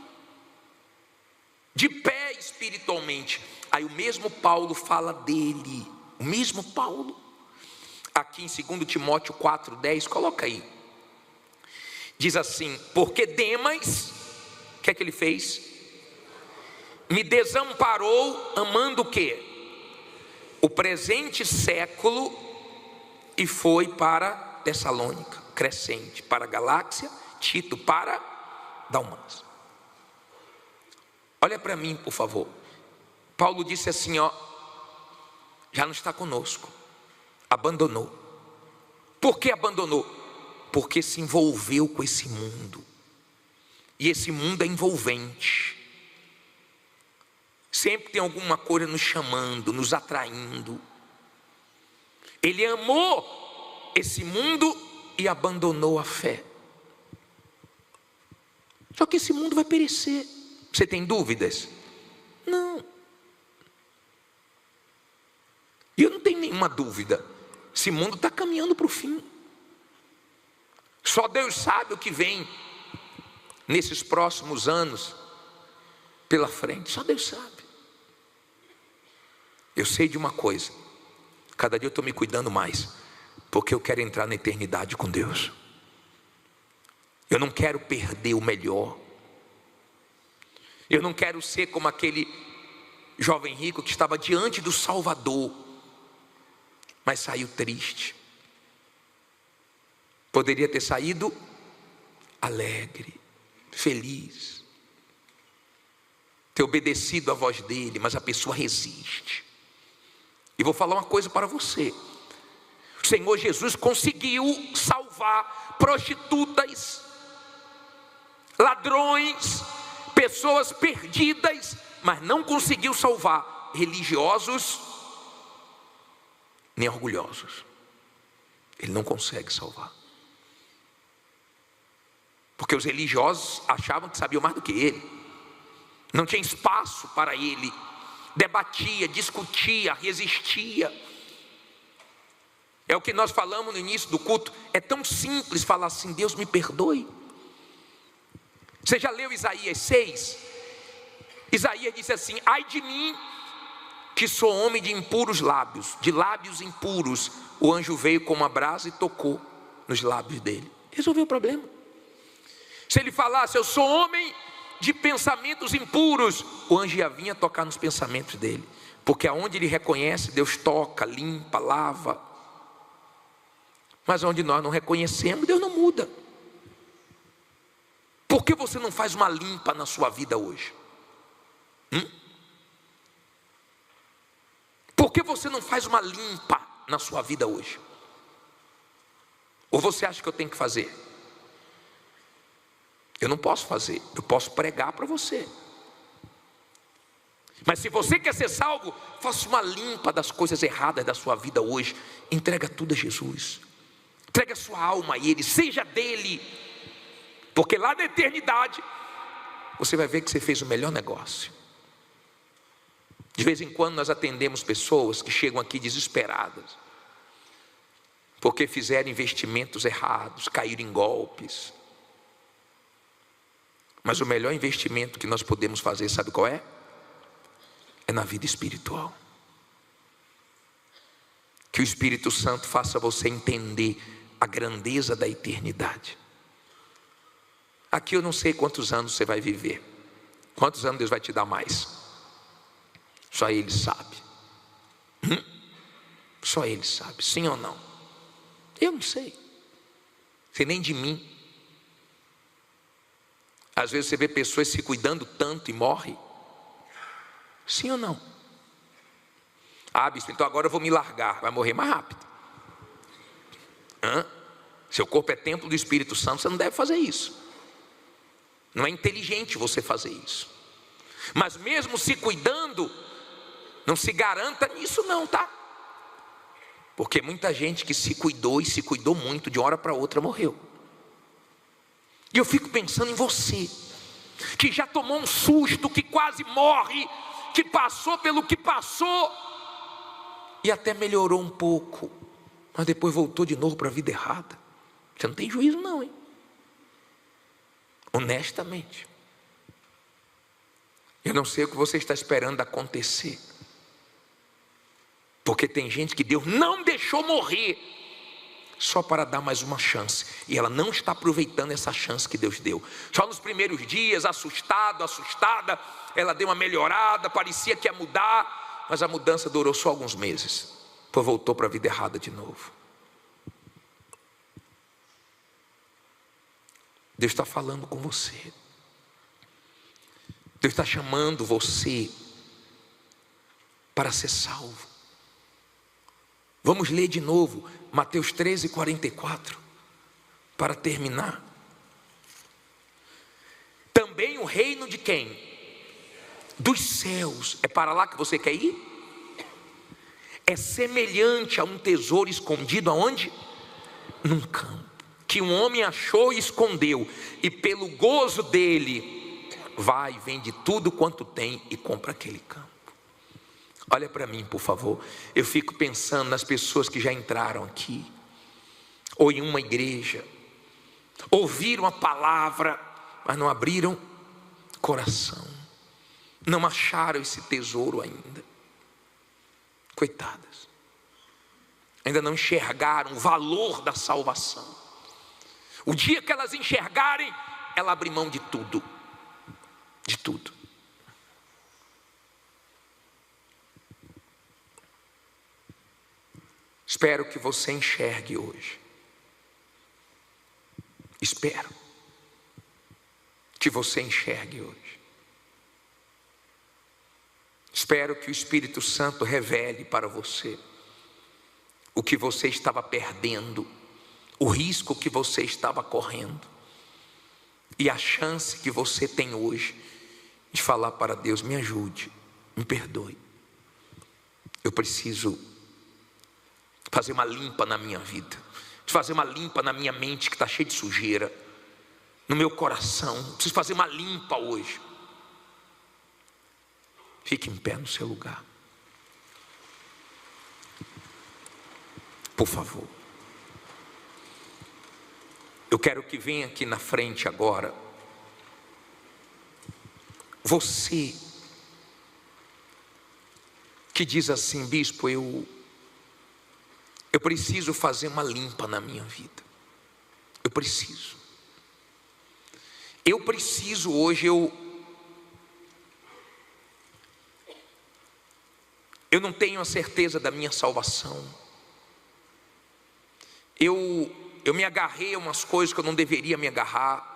Speaker 1: de pé espiritualmente. Aí o mesmo Paulo fala dele, o mesmo Paulo, aqui em 2 Timóteo 4,10, coloca aí. Diz assim: porque Demas, o que é que ele fez? me desamparou amando o quê? O presente século, e foi para Tessalônica, Crescente para Galácia, Tito para Dalmácia. Olha para mim, por favor. Paulo disse assim, ó, já não está conosco, abandonou. Por que abandonou? Porque se envolveu com esse mundo, e esse mundo é envolvente. Sempre tem alguma coisa nos chamando, nos atraindo. Ele amou esse mundo e abandonou a fé. Só que esse mundo vai perecer. Você tem dúvidas? Não. E eu não tenho nenhuma dúvida. Esse mundo está caminhando para o fim. Só Deus sabe o que vem nesses próximos anos pela frente. Só Deus sabe. Eu sei de uma coisa: cada dia eu estou me cuidando mais, porque eu quero entrar na eternidade com Deus. Eu não quero perder o melhor. Eu não quero ser como aquele jovem rico que estava diante do Salvador, mas saiu triste. Poderia ter saído alegre, feliz, ter obedecido à voz dele, mas a pessoa resiste. E vou falar uma coisa para você: o Senhor Jesus conseguiu salvar prostitutas, ladrões, pessoas perdidas, mas não conseguiu salvar religiosos nem orgulhosos. Ele não consegue salvar, porque os religiosos achavam que sabiam mais do que ele, não tinha espaço para ele, debatia, discutia, resistia. É o que nós falamos no início do culto. É tão simples falar assim: Deus me perdoe. Você já leu Isaías 6? Isaías disse assim: ai de mim, que sou homem de impuros lábios, de lábios impuros. O anjo veio com uma brasa e tocou nos lábios dele. Resolveu o problema. Se ele falasse: eu sou homem de pensamentos impuros, o anjo ia vir tocar nos pensamentos dele, porque aonde ele reconhece, Deus toca, limpa, lava. Mas onde nós não reconhecemos, Deus não muda. Por que você não faz uma limpa na sua vida hoje? Por que você não faz uma limpa na sua vida hoje? Ou você acha que eu tenho que fazer? Eu não posso fazer, eu posso pregar para você. Mas se você quer ser salvo, faça uma limpa das coisas erradas da sua vida hoje. Entrega tudo a Jesus. Entrega a sua alma a Ele, seja dele. Porque lá na eternidade, você vai ver que você fez o melhor negócio. De vez em quando nós atendemos pessoas que chegam aqui desesperadas, porque fizeram investimentos errados, caíram em golpes. Mas o melhor investimento que nós podemos fazer, sabe qual é? É na vida espiritual. Que o Espírito Santo faça você entender a grandeza da eternidade. Aqui eu não sei quantos anos você vai viver, quantos anos Deus vai te dar mais. Só Ele sabe. Só Ele sabe, sim ou não? Eu não sei. Sei nem de mim. Às vezes você vê pessoas se cuidando tanto e morre. Sim ou não? Ah, bispo, então agora eu vou me largar. Vai morrer mais rápido. Seu corpo é templo do Espírito Santo, você não deve fazer isso. Não é inteligente você fazer isso. Mas mesmo se cuidando, não se garanta nisso não, tá? Porque muita gente que se cuidou e se cuidou muito, de uma hora para outra morreu. E eu fico pensando em você, que já tomou um susto, que quase morre, que passou pelo que passou, e até melhorou um pouco, mas depois voltou de novo para a vida errada. Você não tem juízo não, hein? Honestamente. Eu não sei o que você está esperando acontecer, porque tem gente que Deus não deixou morrer, só para dar mais uma chance, e ela não está aproveitando essa chance que Deus deu. Só nos primeiros dias, assustada, ela deu uma melhorada, parecia que ia mudar, mas a mudança durou só alguns meses, depois voltou para a vida errada de novo. Deus está falando com você. Deus está chamando você para ser salvo. Vamos ler de novo Mateus 13:44 para terminar. Também o reino de quem? Dos céus. É para lá que você quer ir? É semelhante a um tesouro escondido aonde? Num campo, que um homem achou e escondeu, e pelo gozo dele vai, vende tudo quanto tem e compra aquele campo. Olha para mim, por favor. Eu fico pensando nas pessoas que já entraram aqui, ou em uma igreja, ouviram a palavra, mas não abriram coração, não acharam esse tesouro ainda. Coitadas, ainda não enxergaram o valor da salvação. O dia que elas enxergarem, ela abre mão de tudo. De tudo. Espero que você enxergue hoje. Espero que você enxergue hoje. Espero que o Espírito Santo revele para você o que você estava perdendo, o risco que você estava correndo, e a chance que você tem hoje de falar para Deus: me ajude, me perdoe. Eu preciso fazer uma limpa na minha vida, fazer uma limpa na minha mente que está cheia de sujeira, no meu coração. Preciso fazer uma limpa hoje. Fique em pé no seu lugar, por favor. Eu quero que venha aqui na frente agora você que diz assim: bispo, eu preciso fazer uma limpa na minha vida. Eu preciso hoje, eu não tenho a certeza da minha salvação. Eu me agarrei a umas coisas que eu não deveria me agarrar.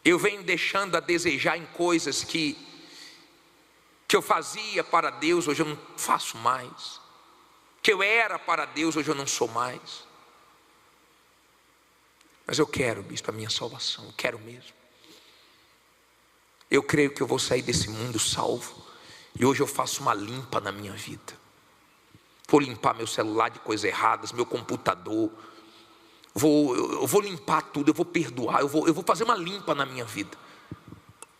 Speaker 1: Eu venho deixando a desejar em coisas que eu fazia para Deus, hoje eu não faço mais. Que eu era para Deus, hoje eu não sou mais. Mas eu quero, bispo, a minha salvação. Eu quero mesmo. Eu creio que eu vou sair desse mundo salvo, e hoje eu faço uma limpa na minha vida. Vou limpar meu celular de coisas erradas, meu computador. Eu vou limpar tudo, eu vou perdoar, eu vou fazer uma limpa na minha vida.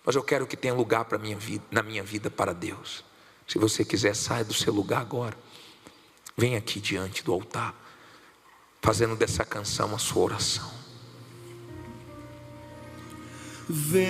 Speaker 1: Mas eu quero que tenha lugar para minha vida, na minha vida, para Deus. Se você quiser, saia do seu lugar agora. Vem aqui diante do altar, fazendo dessa canção a sua oração.
Speaker 2: Vem